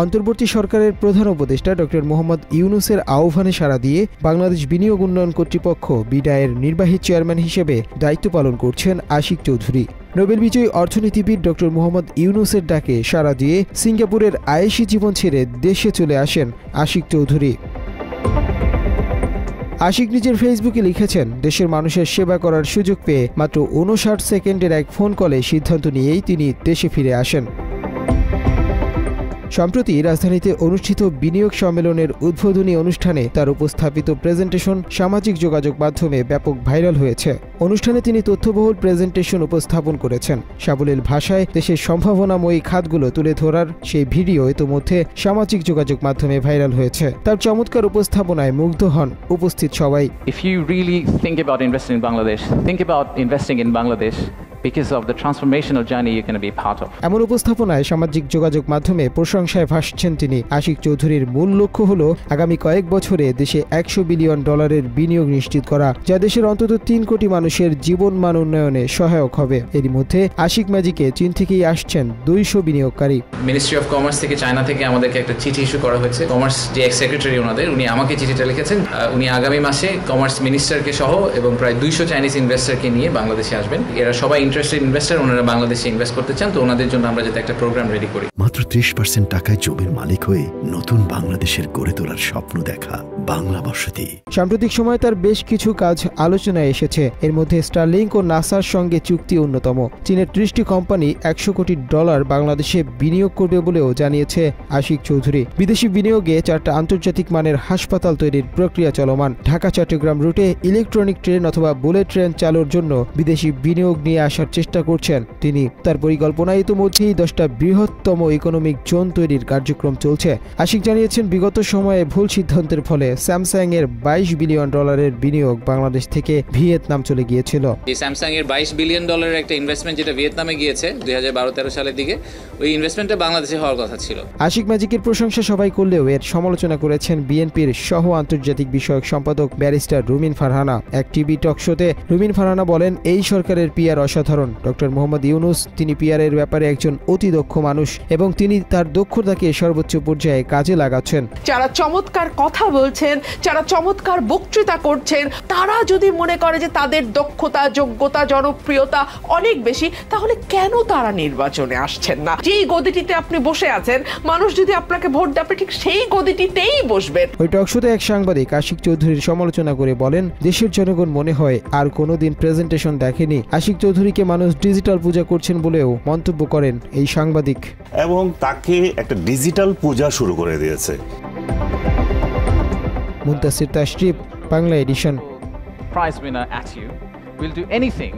অন্তর্বর্তী সরকারের প্রধান উপদেষ্টা ডক্টর মোহাম্মদ ইউনূসের আহ্বানে সাড়া দিয়ে বাংলাদেশ বিনিয়োগ উন্নয়ন কর্তৃপক্ষ বিডায়ের নির্বাহী চেয়ারম্যান হিসেবে দায়িত্ব পালন করছেন আশিক চৌধুরী। নোবেল বিজয়ী অর্থনীতিবিদ ডক্টর মোহাম্মদ ইউনূসের ডাকে সাড়া দিয়ে সিঙ্গাপুরের আয়েশি জীবন ছেড়ে দেশে চলে আসেন আশিক চৌধুরী। আশিক নিজের ফেসবুকে লিখেছেন, দেশের মানুষের সেবা করার সুযোগ পেয়ে মাত্র 59 সেকেন্ডের এক ফোন কলে সিদ্ধান্ত নিয়েই তিনি দেশে ফিরে আসেন। সম্প্রতি রাজধানীতে অনুষ্ঠিত বিনিয়োগ সম্মেলনের উদ্বোধনী অনুষ্ঠানে তার উপস্থাপিত প্রেজেন্টেশন সামাজিক যোগাযোগ মাধ্যমে ব্যাপক ভাইরাল হয়েছে। অনুষ্ঠানে তিনি তথ্যবহুল প্রেজেন্টেশন উপস্থাপন করেছেন। সাবলীল ভাষায় দেশের সম্ভাবনাময়ী খাতগুলো তুলে ধরার সেই ভিডিও ইতোমধ্যে সামাজিক যোগাযোগ মাধ্যমে ভাইরাল হয়েছে। তার চমৎকার উপস্থাপনায় মুগ্ধ হন উপস্থিত সবাই। If you really think about investing in Bangladesh, think about investing in Bangladesh because of the transformational journey you're going to be part of. এমন উপস্থাপনায় সামাজিক যোগাযোগ মাধ্যমে প্রশংসায় ভাসছেন তিনি। আশিক চৌধুরীর মূল লক্ষ্য হলো আগামী কয়েক বছরে দেশে $100 বিলিয়ন বিনিয়োগ নিশ্চিত করা, যা দেশের অন্তত 3 কোটি মানুষের জীবনমান উন্নয়নে সহায়ক হবে। এরই মধ্যে আশিক ম্যাজিকে চীন থেকেই আসছেন 200 বিনিয়োগকারী। মিনিস্ট্রি অফ কমার্স থেকে চায়না থেকে আমাদেরকে একটা চিঠি ইস্যু করা হয়েছে। কমার্স যে এক্স সেক্রেটারি ওনাদের, উনি আমাকে চিঠিটা লিখেছেন। উনি আগামী মাসে কমার্স মিনিস্টারকে সহ এবং প্রায় 200 চাইনিজ ইনভেস্টরকে নিয়ে বাংলাদেশে আসবেন। এরা সবাই ইন্টারেস্টেড ইনভেস্টর, ওনারা বাংলাদেশে ইনভেস্ট করতে চান, তো ওনাদের জন্য আমরা যাতে একটা প্রোগ্রাম রেডি করি। মাত্র 30% টাকায় জমির মালিক হয়ে নতুন বাংলাদেশের গড়ে তোলার স্বপ্ন দেখা বাংলা বসতি। সাম্প্রতিক সময়ে তার বেশ কিছু কাজ আলোচনায় এসেছে। এর মধ্যে স্টারলিংক ও নাসার সঙ্গে চুক্তি অন্যতম। চীনের 30টি কোম্পানি $100 কোটি বাংলাদেশে বিনিয়োগ করবে বলেও জানিয়েছে আশিক চৌধুরী। বিদেশি বিনিয়োগে 4টা আন্তর্জাতিক মানের হাসপাতাল তৈরির প্রক্রিয়া চলমান। ঢাকা চট্টগ্রাম রুটে ইলেকট্রনিক ট্রেন অথবা বুলেট ট্রেন চালুর জন্য বিদেশি বিনিয়োগ নিয়ে আসার চেষ্টা করছেন তিনি। তার পরিকল্পনায় ইতিমধ্যেই 10টা বৃহত্তম ইকোনমিক জোন তৈরির কার্যক্রম চলছে। আশিক জানিয়েছেন, বিগত সময়ে ভুল সিদ্ধান্তের ফলে স্যামসাং এর $22 বিলিয়ন বিনিয়োগ বাংলাদেশ থেকে ভিয়েতনাম চলে গিয়েছিল। এই স্যামসাং এর $22 বিলিয়ন একটা ইনভেস্টমেন্ট যেটা ভিয়েতনামে গিয়েছে 2012-13 সালের দিকে, ওই ইনভেস্টমেন্টটা বাংলাদেশে হওয়ার কথা ছিল। আশিক ম্যাজিকের প্রশংসা সবাই করলেও এর সমালোচনা করেছেন বিএনপির সহ আন্তর্জাতিক বিষয়ক সম্পাদক ব্যারিস্টার রুমিন ফারহানা। এক টিভি টক শোতে রুমিন ফারহানা বলেন, এই সরকারের পিআর অসাধারণ। ডক্টর মোহাম্মদ ইউনূস, তিনি পিআরের ব্যাপারে একজন অতি দক্ষ মানুষ এবং তিনি তার দক্ষতাকে সর্বোচ্চ পর্যায়ে কাজে লাগাচ্ছেন। যারা চমৎকার কথা বলছেন, যারা চমৎকার বক্তৃতা করছেন, তারা যদি মনে করে যে তাদের দক্ষতা, যোগ্যতা, জনপ্রিয়তা অনেক বেশি, তাহলে কেন তারা নির্বাচনে আসছেন না? যেই গদিটিতে আপনি বসে আছেন, মানুষ যদি আপনাকে ভোট দেয়, আপনি ঠিক সেই গদিটিতেই বসবেন। ওই টক শোতে এক সাংবাদিক আশিক চৌধুরীর সমালোচনা করে বলেন, দেশের জনগণ মনে হয় আর কোনোদিন প্রেজেন্টেশন দেখেনি। আশিক চৌধুরীকে মানুষ ডিজিটাল পূজা করছেন বলেও মন্তব্য করেন এই সাংবাদিক। এবং তাকে একটা ডিজিটাল পূজা শুরু করে দিয়েছে। Muntasir Tashrif, Bangla edition. Prize winner at you. We'll do anything